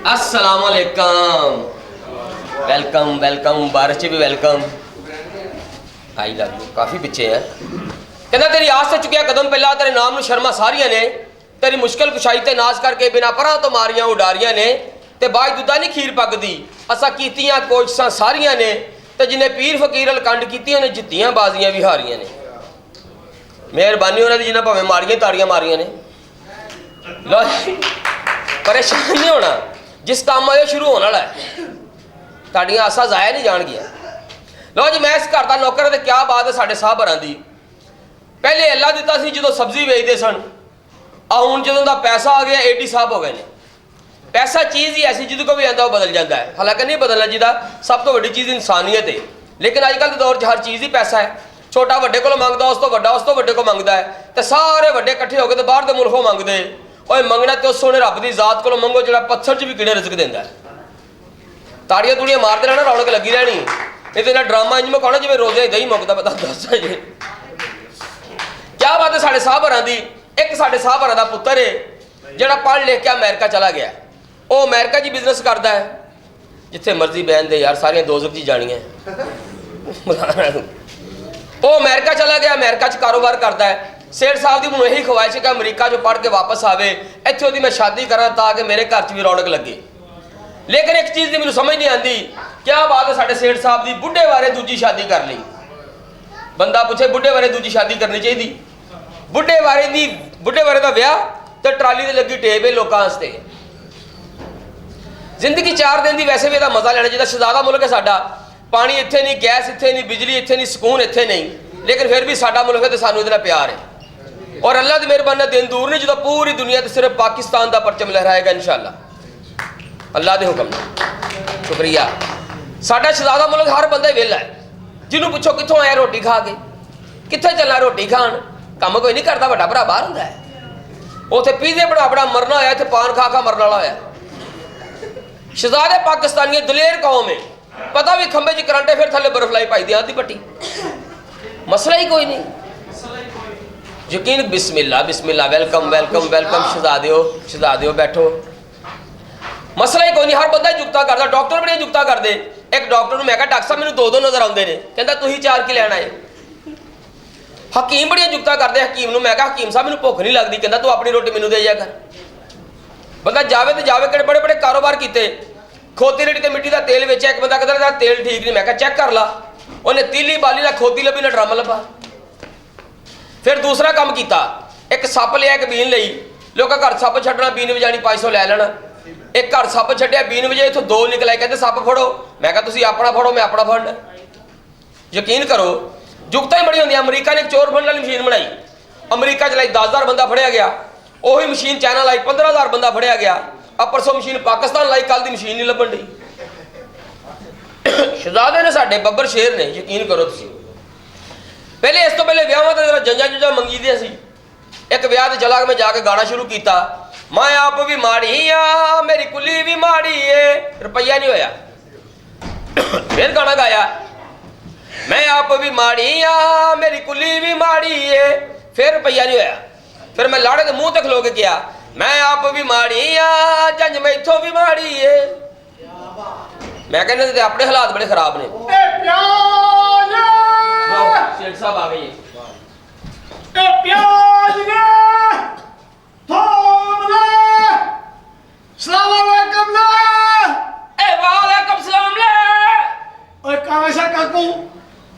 अस्सलाम वालेकुम। Welcome welcome, बारिश भी वेलकम। आई लव यू काफ़ी पिछे है। कहना तेरी आस से चुकिया कदम पहला, तेरे नाम नूं शर्मा सारियां ने, तेरी मुश्किल कुशाई ते नाज करके बिना परां तो मारियां उडारियां ने, ते बाज दुद्धा नहीं खीर पकदी असा कीतियां कोशिशां सारियां ने, ते जिन्हें पीर फकीर अलकंड कीतियां ने जित्तियां बाजियां भी हारियां ने। मेहरबानी उन्होंने जिन्हें भावें मारियां ताड़ियां मारियां ने। लो परेशान नहीं होना, जिस काम आए शुरू होने वाला है, ताड़ियां आसा जाया नहीं जान गया। लो जी मैं इस घर का नौकर तो क्या बात है साढ़े साहब भरां दी। पहले अल्लाह दिता सी जो सब्जी बेचते सन, हुण जो पैसा आ गया एडी साहब हो गए ने। पैसा चीज़ ही ऐसी जिद को भी आता वो बदल जाता है, हालांकि नहीं बदलना जिदा सब तो वड्डी चीज़ इंसानियत है। लेकिन अजकल के दौर हर चीज़ ही पैसा है। छोटा वड्डे को मंगदा, उस तो वड्डा उस तो वड्डे को मंगदा है, तो सारे वड्डे इकट्ठे हो गए तो बाहर के मुल्कों मंगते। और मंगना तो सोने रब की जात को मंगो जो पत्थर च भी कीड़े रिजक देंदा है। ताड़ियां तूड़ियां मारते रहना, रौनक लगी रहनी। नहीं तो ड्रामा इंज में कहना जिवें रोजे दही मुकदा पता दस जी। क्या बात है साढ़े साहब भरां दी। एक साढ़े साहब भरां दा पुत्तर है जिहड़ा पढ़ लिख के अमेरिका चला गया। वो अमेरिका जी बिजनेस करता है, जिथे मर्जी बहन दे यार सारियां दोज़ख जी जानियां। वो अमेरिका चला गया, अमेरिका च कारोबार करता है। सेठ साहब की मैं यही ख्वाहिश है कि अमरीका जो पढ़ के वापस आवे, इत्थे ओहदी मैं शादी करा ताकि मेरे घर च भी रौनक लगे। लेकिन एक चीज़ की मैनूं समझ नहीं आती, क्या बात है साढ़े सेठ साहब की बुढ़े बारे दूजी शादी कर ली। बंदा पूछे बुढ़े बारे दूजी शादी करनी चाहिए। बुढ़े बारे का विआह तो ट्राली से लगी टेप है लोगों वास्ते। जिंदगी 4 दिन की वैसे भी इसका मजा लेना चाहिए। शहजादा मुल्क है साडा, पानी इत्थे नहीं, गैस इत्थे नहीं, बिजली इत्थे नहीं, सुकून इत्थे नहीं, लेकिन फिर भी साडा मुल्क है तो सानू इहदे नाल प्यार है। और अल्लाह की मेहरबानी दिन दूर नहीं जो पूरी दुनिया सिर्फ पाकिस्तान का परचम लहराएगा इंशाअल्लाह अल्लाह के हुक्म नाल। शुक्रिया। साडा शहजादा मुल्क हर बंदा वेला है। जिन्होंने पूछो कित्थों आया रोटी खा के, कित्थे चलना रोटी खाण, काम कोई नहीं करता, वड्डा भरा बाहर हुंदा है। उत्थे पीजे बड़ा बड़ा मरना होया, इत्थे पान खा खा मरने वाला होया। शहजादे पाकिस्तानी दलेर कौम है, पता भी खंबे च करंट है फिर थले बर्फ लाई पाई दी आधी पट्टी, मसला ही कोई नहीं। यकीन बिस्मिल्लाह बिस्मिल्लाह, वेलकम वेलकम वेलकम, शहजादियो बैठो, मसला ही कोई नहीं। हर बंदा जुगता करता, डॉक्टर भी नहीं जुगता करते। एक डॉक्टर को मैं कहा डॉक्टर साहब मैंने 2 नज़र आते हैं, कहता तुम 4 की लैन आए। हकीम बड़िया जुगता करते, हकीम मैं कहा हकीम साहब मैंने भुख नहीं लगती, कहता तू अपनी रोटी मैनू दे जा कर। बंदा जावे तो जावे, कि बड़े बड़े कारोबार किए, खोती रेडी मिट्टी का तेल बेचा। एक बंदा कहता तेल ठीक नहीं, मैं कहा चेक कर ला, उन्हें तीली बाली ना खोती लभी ना ड्रम लभा। फिर दूसरा काम किया, एक सप लिया एक बीन लई, लोग घर सप छड्डना बीन वजानी 500 लै लेना। एक घर सप छड्डिया बीन वजे, इथों 2 निकले, कहते सप फड़ो, मैं कहा तुसीं अपना फड़ो मैं अपना फड़ना। यकीन करो जुगता ही बड़ी होंगी। अमरीका ने एक चोर फड़ने वाली मशीन बनाई, अमरीका च लाई 10,000 बंदा फड़िया गया। वही मशीन चाइना लाई 15,000 बंदा फड़िया गया। अब परसों मशीन पाकिस्तान लाई, कल की मशीन नहीं लभन दी। शहजादे ने साडे बब्बर शेर ने, यकीन करो तुसीं। पहले इस तो पहले विआहां ते जंजा जुंजा मंगी दी सी। एक विआह ते चला मैं जाके गाना शुरू किया, मैं आप भी माड़ी हाँ मेरी कुली भी माड़ी है, रुपया नहीं होया। फिर गाना गाया, मैं आप भी माड़ी हाँ मेरी कुली भी माड़ी है, फिर रुपया नहीं होया। फिर मैं लाड़े के मुंह तक खलो के किया, मैं आप भी माड़ी हाँ जंज मैं इथों भी माड़ी है। मैं कहने अपने हालात बड़े खराब ने। सेठ साहब आ गए।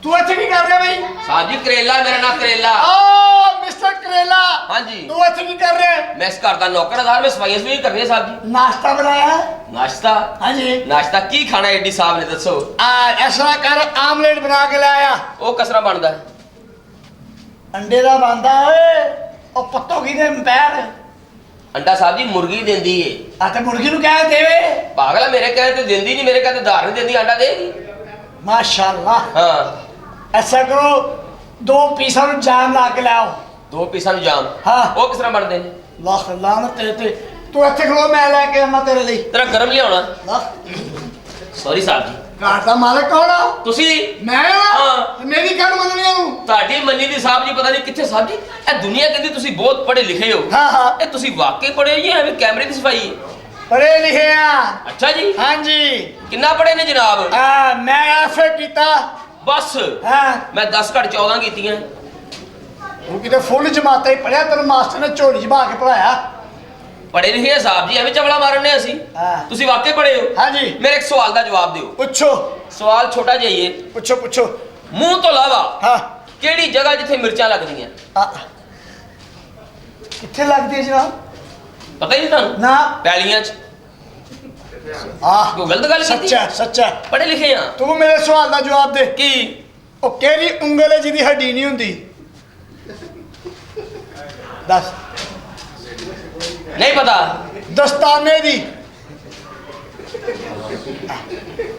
तू अच्छे की कर रहा भाई? साहब जी करेला, मेरा नाम करेला। मिस्टर करेला। हाँ जी। तू अच्छे की कर रहे? मैं इस घर का नौकर हज़ार में सफाइयां भी कर रही है साहब जी। नाश्ता बनाया? नाश्ता? हाँ जी। नाश्ता की खाना एडी साहब ने दसो? ऐसा कर आमलेट बना के लाया। वो कसरा बनता है? अंडे का बनता है और पत्तों की दे पैर। अंडा साहब जी मुर्गी देंदी है। अच्छा मुर्गी नु क्या देवे? पागल मेरे कहने तो देंदी नहीं, मेरे कहते धार नहीं देंदी, अंडा देगी। माशाल्लाह। हाँ ऐसा करो 2 पीसा जाम ला के लाओ। 2 पीसा जाम? हाँ। वो किस तरह बनते हैं? लाख लानत तेरे, तू इत्थे खलो मैं लेके आना तेरे लिए। तेरा गरम लियाना। सॉरी साहब जी। घर का मालिक कौन आ? तुसी? मैं हाँ। मेरी गल मननी हूं। ਤੁਹਾਡੀ ਮੰਨੀ ਦੀ ਸਾਹਿਬ ਜੀ ਪਤਾ ਨਹੀਂ ਕਿੱਥੇ ਸਾਹਿਬ ਜੀ। ਇਹ ਦੁਨੀਆ ਕਹਿੰਦੀ ਤੁਸੀਂ ਬਹੁਤ ਪੜ੍ਹੇ ਲਿਖੇ ਹੋ। हाँ हाँ। ਇਹ ਤੁਸੀਂ ਵਾਕਈ ਪੜ੍ਹੇ ਹੋ ਜਾਂ ਐਵੇਂ ਕੈਮਰੇ ਦੀ ਸਫਾਈ ਹੈ? ਪੜ੍ਹੇ ਲਿਖੇ ਆ। ਅੱਛਾ ਜੀ, ਹਾਂਜੀ। ਕਿੰਨਾ ਪੜ੍ਹੇ ਨੇ ਜਨਾਬ? ਮੈਂ ਐਫਏ ਕੀਤਾ। ਬਸ ਹਾਂ, ਮੈਂ 10 ਘੱਟ 14 ਕੀਤੀਆਂ। ਤੂੰ ਕਿਤੇ ਫੁੱਲ ਜਮਾਤਾਂ ਹੀ ਪੜਿਆ, ਤੈਨੂੰ ਮਾਸਟਰ ਨੇ ਝੋਲੀ ਜਮਾ ਕੇ ਪੜਾਇਆ। ਪੜ੍ਹੇ ਲਿਖੇ ਆ ਸਾਹਿਬ ਜੀ, ਐਵੇਂ ਚਵਲਾ ਮਾਰਨੇ ਅਸੀਂ। ਹਾਂ। ਤੁਸੀਂ ਵਾਕਈ ਪੜ੍ਹੇ ਹੋ? ਹਾਂਜੀ। ਮੇਰੇ ਇੱਕ ਸਵਾਲ ਦਾ ਜਵਾਬ ਦਿਓ। ਪੁੱਛੋ ਸਵਾਲ ਛੋਟਾ ਜਿਹਾ ਹੀ ਹੈ। ਪੁੱਛੋ ਪੁੱਛੋ। ਮੂੰਹ ਤੋਂ ਇਲਾਵਾ ਹਾਂ। ਕਿਹੜੀ ਜਗ੍ਹਾ ਜਿੱਥੇ ਮਿਰਚਾਂ ਲੱਗਦੀਆਂ? ਕਿੱਥੇ ਲੱਗਦੀ ਹੈ ਜਨਾਬ? ਪਤਾ ਹੀ ਨਹੀਂ ਤੁਹਾਨੂੰ? ਨਾ। ਪੈਲੀਆਂ 'ਚ। ਕੋਈ ਗਲਤ ਗੱਲ ਕੀਤੀ? ਸੱਚਾ ਸੱਚਾ। ਪੜ੍ਹੇ ਲਿਖੇ ਆ। ਤੂੰ ਮੇਰੇ ਸਵਾਲ ਦਾ ਜਵਾਬ ਦੇ। ਕੀ? ਉਹ ਕਿਹੜੀ ਉਂਗਲ ਹੈ ਜਿਹਦੀ ਹੱਡੀ ਨਹੀਂ ਹੁੰਦੀ? ਦੱਸ। ਨਹੀਂ ਪਤਾ? ਦਸਤਾਨੇ ਦੀ।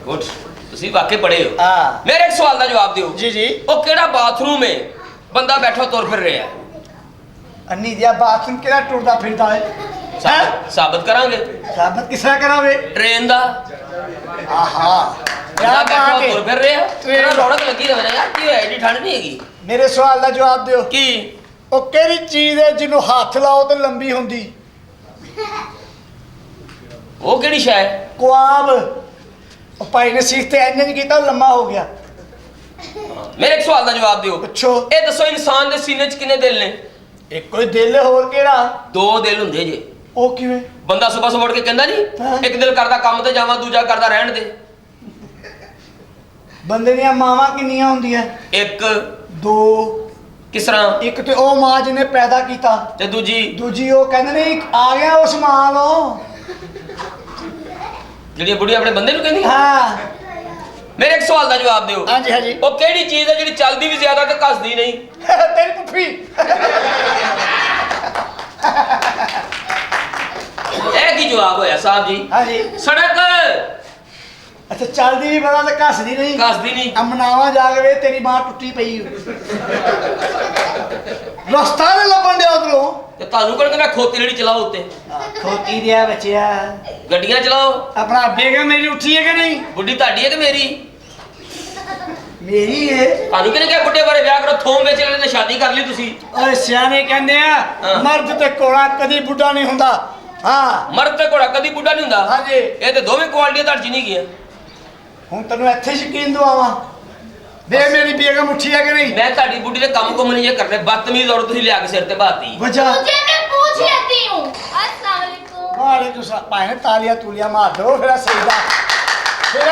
ਗੁੱਡ, ਤੁਸੀਂ ਵਾਕਈ ਪੜ੍ਹੇ ਹੋ। ਹਾਂ। ਮੇਰੇ ਇੱਕ ਸਵਾਲ ਦਾ ਜਵਾਬ ਦਿਓ। ਜੀ ਜੀ। ਉਹ ਕਿਹੜਾ ਬਾਥਰੂਮ ਹੈ ਬੰਦਾ ਬੈਠਾ ਤੁਰ ਫਿਰ ਰਿਹਾ? ਅੰਨੀ ਦਿਆ ਬਾਥਰੂਮ ਕਿਹੜਾ ਟੁਰਦਾ ਫਿਰਦਾ ਹੈ? ਸਾਬਤ ਕਰਾਂਗੇ। ਸਾਬਤ ਕਿਸ ਤਰ੍ਹਾਂ ਕਰਾਵੇ? ਟ੍ਰੇਨ ਦਾ। ਆਹਾ। ਬੰਦਾ ਬੈਠਾ ਤੁਰ ਫਿਰ ਰਿਹਾ, ਟ੍ਰੇਨ। ਰੌਣਕ ਲੱਗੀ ਰਵੇ ਨਾ ਯਾਰ। ਕੀ ਹੋਇਆ, ਏਡੀ ਠੰਡ ਨਹੀਂ ਹੈਗੀ। ਮੇਰੇ ਸਵਾਲ ਦਾ ਜਵਾਬ ਦਿਓ। ਕੀ? ਉਹ ਕਿਹੜੀ ਚੀਜ਼ ਹੈ ਜਿਹਨੂੰ ਹੱਥ ਲਾਓ ਤੇ ਲੰਬੀ ਹੁੰਦੀ? ਉਹ ਕਿਹੜੀ ਸ਼ੈ ਹੈ? ਕੁਆਬ। ਉਹ ਭਾਈ ਨੇ ਸਿੱਖ ਤੇ ਇੰਨੇ ਨਹੀਂ ਕੀਤਾ, ਉਹ ਲੰਮਾ ਹੋ ਗਿਆ। ਮੇਰੇ ਇੱਕ ਸਵਾਲ ਦਾ ਜਵਾਬ ਦਿਓ। ਪੁੱਛੋ। ਇਹ ਦੱਸੋ, ਇਨਸਾਨ ਦੇ ਸੀਨੇ 'ਚ ਕਿੰਨੇ ਦਿਲ ਨੇ? ਇੱਕੋ ਹੀ ਦਿਲ ਹੈ, ਹੋਰ ਕਿਹੜਾ? 2 ਦਿਲ ਹੁੰਦੇ ਜੇ। ਉਹ ਕਿਵੇਂ? ਬੰਦਾ ਸਵੇਰ ਉੱਠ ਕੇ ਕਹਿੰਦਾ ਨਹੀਂ, ਹਾਂ। ਇੱਕ ਦਿਲ ਕਰਦਾ ਕੰਮ ਤੇ ਜਾਵਾਂ, ਦੂਜਾ ਕਰਦਾ ਰਹਿਣ ਦੇ। ਬੰਦੇ ਦੀਆਂ ਮਾਵਾਂ ਕਿੰਨੀਆਂ ਹੁੰਦੀਆਂ? 1 2। ਕਿਸ ਤਰ੍ਹਾਂ? ਇੱਕ ਤੇ ਉਹ ਮਾਂ ਜਿਹਨੇ ਪੈਦਾ ਕੀਤਾ, ਤੇ ਦੂਜੀ? ਦੂਜੀ ਉਹ ਕਹਿੰਦੇ ਨੇ ਆ ਗਿਆ ਉਸ ਮਾਂ ਨੂੰ। ਜਿਹੜੀ ਬੁੜੀ ਆਪਣੇ ਬੰਦੇ ਨੂੰ ਕਹਿੰਦੀ? ਹਾਂ। ਮੇਰੇ ਇੱਕ ਸਵਾਲ ਦਾ ਜਵਾਬ ਦਿਓ। ਹਾਂਜੀ ਹਾਂਜੀ। ਉਹ ਕਿਹੜੀ ਚੀਜ਼ ਹੈ ਜਿਹੜੀ ਚੱਲਦੀ ਵੀ ਜ਼ਿਆਦਾ ਤੇ ਘਸਦੀ ਨਹੀਂ? ਤੇਰੀ ਪੁੱਫੀ। ਇਹ ਕੀ ਜਵਾਬ ਹੋਇਆ ਸਾਹਿਬ ਜੀ? ਹਾਂਜੀ। ਸੜਕ ਅੱਛਾ, ਚੱਲਦੀ ਵੀ ਪਤਾ ਤੇ ਘਸਦੀ ਨਹੀਂ। ਘਸਦੀ ਨਹੀਂ। ਅਮਨਾਵਾ ਜਾ ਕੇ ਵੇਖ, ਤੇਰੀ ਮਾਂ ਟੁੱਟੀ ਪਈ ਹੋਈ। ਰਸਤਾ ਨਹੀਂ ਲੱਭਣ ਡਿਆ ਉਧਰੋਂ। ਤੇ ਤੁਹਾਨੂੰ ਕੋਲ ਕਹਿੰਦਾ ਖੋਤੀ ਜਿਹੜੀ ਚਲਾਓ ਉੱਤੇ? ਖੋਤੀ ਦਿਆ ਬੱਚਿਆ। ਗੱਡੀਆਂ ਚਲਾਓ। ਆਪਣਾ ਬੇਗਮ ਮੇਰੀ ਉੱਠੀ ਹੈ ਕਿ ਨਹੀਂ? ਬੁੱਢੀ ਤੁਹਾਡੀ ਹੈ ਕਿ ਮੇਰੀ? ਮੇਰੀ ਹੈ। ਤੁਹਾਨੂੰ ਕਿਹਨੇ ਕਿਹਾ ਬੁੱਢੇ ਬਾਰੇ ਵਿਆਹ ਕਰੋ? ਥੋਮ ਵੇਚ ਲੈਣੇ, ਸ਼ਾਦੀ ਕਰ ਲਈ ਤੁਸੀਂ। ਓਏ ਸਿਆਣੇ ਕਹਿੰਦੇ ਆ, ਹਾਂ। ਮਰਦ ਤੇ ਘੋੜਾ ਕਦੀ ਬੁੱਢਾ ਨਹੀਂ ਹੁੰਦਾ। ਹਾਂ। ਮਰਦ ਤੇ ਘੋੜਾ ਕਦੀ ਬੁੱਢਾ ਨਹੀਂ ਹੁੰਦਾ। ਹਾਂਜੀ। ਇਹ ਤੇ ਦੋਵੇਂ ਕੁਆਲਿਟੀਆਂ ਤੁਹਾਡੇ 'ਚ ਨਹੀਂ ਗਈਆਂ। ਹੁਣ ਤੈਨੂੰ ਇੱਥੇ ਯਕੀਨ ਦਵਾਵਾਂ। ਵੇ ਮੇਰੀ ਬੇਗਮ ਉੱਠੀ ਹੈ ਕਿ ਨਹੀਂ? ਮੈਂ ਤੁਹਾਡੀ ਬੁੱਢੀ ਦੇ ਕੰਮ ਕੁਮ ਨਹੀਂ ਜੇ ਕਰਨੇ। ਬਦਤਮੀਜ਼ ਔਰਤ ਤੁਸੀਂ ਲਿਆ ਕੇ ਸਿਰ ਤੇ ਬਾਤੀ। ਵਜਾ। मुझे मैं पूछ लेती हूँ। अस्सलाम वालेकुम। ਮਾਰੇ ਤੁਸੀਂ ਭਾਵੇਂ ਤਾਲੀਆਂ ਤੂਲੀਆਂ ਮਾਰ ਦੋ, ਫਿਰ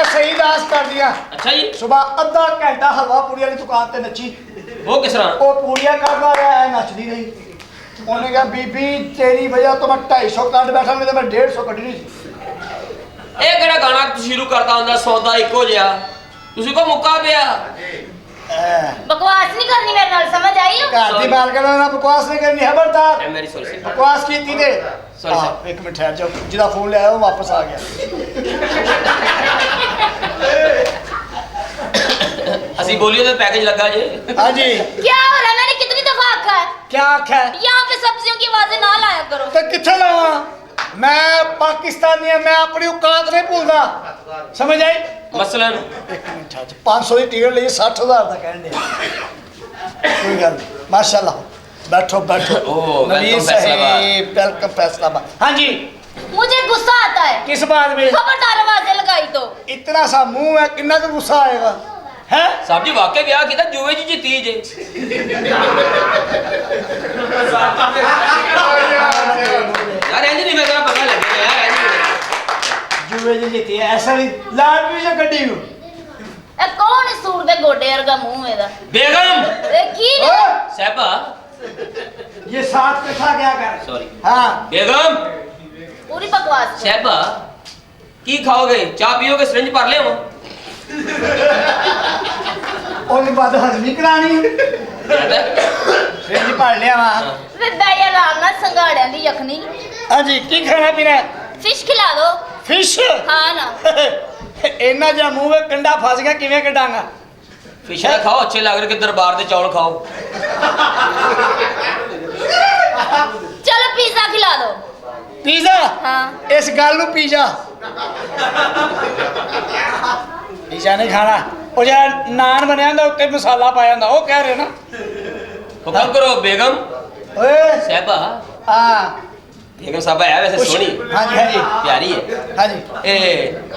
ਸਹੀ ਦਾਸ ਕਰ ਦਿਆ। ਅੱਛਾ ਜੀ। ਸਵੇਰ ਅੱਧਾ ਘੰਟਾ ਹਲਵਾ ਪੂੜੀ ਵਾਲੀ ਦੁਕਾਨ ਤੇ ਨੱਚੀ। ਉਹ ਕਿਸ ਤਰ੍ਹਾਂ? ਉਹ ਪੂੜੀਆਂ ਕੱਢਦਾ ਰਿਹਾ, ਐ ਨੱਚਦੀ ਰਹੀ। ਉਹਨੇ ਕਿਹਾ ਬੀਬੀ ਤੇਰੀ ਵਜ੍ਹਾ ਤੋਂ ਮੈਂ 250 ਕੱਢ ਬੈਠਾ, ਨਹੀਂ ਤਾਂ ਮੈਂ 150 ਕੱਢਣੀ ਸੀ। ਇਹ ਕਿਹੜਾ ਗਾਣਾ ਤੁਸੀਂ ਸ਼ੁਰੂ ਕਰਤਾ ਹੁੰਦਾ, ਸੌਦਾ ਇੱਕੋ ਜਿਹਾ? ਤੁਸੀਂ ਕੋ ਮੁੱਕਾ ਪਿਆ? बकवास नहीं करनी मेरे नाल, समझ आई हो? ਘਰ ਦੀ ਮਾਲਕਣ ਨਾਲ ਬਕਵਾਸ ਨਹੀਂ ਕਰਨੀ, ਖਬਰਦਾਰ। ਐ ਮੇਰੀ ਸੋਰੀ ਬਕਵਾਸ ਕੀਤੀ ਤੇ Sorry, ਇੱਕ ਮਿੰਟ ਠਹਿਰ ਜਾਓ, ਜਿਹਦਾ ਫੋਨ ਲਿਆਇਆ ਉਹ ਵਾਪਸ ਆ ਗਿਆ। ਅਸੀਂ ਬੋਲੀਏ ਤੇ ਪੈਕੇਜ ਲੱਗਾ ਜੇ। ਹਾਂਜੀ। क्या हो रहा है? मैंने कितनी दफा आखा है क्या आखा है? यहाँ पे सब्जियों की आवाजें ना लाया करो। ਤੇ ਕਿੱਥੇ ਲਾਵਾਂ? ਮੈਂ ਪਾਕਿਸਤਾਨੀ ਆ, ਮੈਂ ਆਪਣੀ ਔਕਾਤ ਨਹੀਂ ਭੁੱਲਦਾ, ਸਮਝ ਆਈ? ਮਸਲਨ ਇੱਕ ਮਿੰਟ ਠਹਿਰ ਜਾ। 500 ਦੀ ਟਿਕਟ ਲਈ 60,000 ਦਾ ਕਹਿਣ ਦੇ। ਕੋਈ ਗੱਲ ਨਹੀਂ, ਮਾਸ਼ਾਅੱਲਾ। बैठो बैठो। वेलकम फैसलाबाद। वेलकम फैसलाबाद। हाँ जी। मुझे गुस्सा आता है। किस बात में? खबरदार आवाजें लगाई तो। इतना सा मुंह है, कितना का गुस्सा आएगा? है साहब जी वाकई ब्याह किया जुए जी जीती जे। यार इंज नहीं, मैं तेरा पता लगे यार इंज जुए जी जीती है, ऐसा भी लाड भी जो गड्डी हूं। ए कौन है सूर दे गोडे वर्गा मुंह एदा? बेगम ए की ने? साहबा ये साथ कथा क्या कर? सॉरी हाँ बेगम पूरी बकवास। साहबा की खाओगे? चाय पियोगे? सिरिंज भर ले वो और बाद हजमी करानी फ्रिज भर लिया वहां। वे बैया आराम नाल संगाड़ियां दी यखनी। हाँ जी, की खाना पीना? फिश खिला दो। फिश? हाँ ना। इन्ना जा मुंह में कंडा फस गया, किवें कटांगा? फिश ना खाओ, अच्छे लग रहे कि दरबार दे चौल खाओ। चलो पिज्जा खिला दो। पिज्जा? हाँ। इस गल नूं पिज्जा पिज्जा नहीं खाना। ਉਹ ਜਿਹੜਾ ਨਾਨ ਬਣਿਆ ਹੁੰਦਾ ਉੱਤੇ ਮਸਾਲਾ ਪਾਇਆ ਹੁੰਦਾ, ਉਹ ਕਹਿ ਰਹੇ ਨਾ। हुक्म करो बेगम। ਓਏ साहबा ਹਾਂ ਬੇਗਮ ਸਾਹਿਬਾ ਹੈ ਵੈਸੇ ਸੋਹਣੀ ਹਾਂਜੀ ਹਾਂਜੀ ਪਿਆਰੀ ਹੈ ਹਾਂਜੀ ਇਹ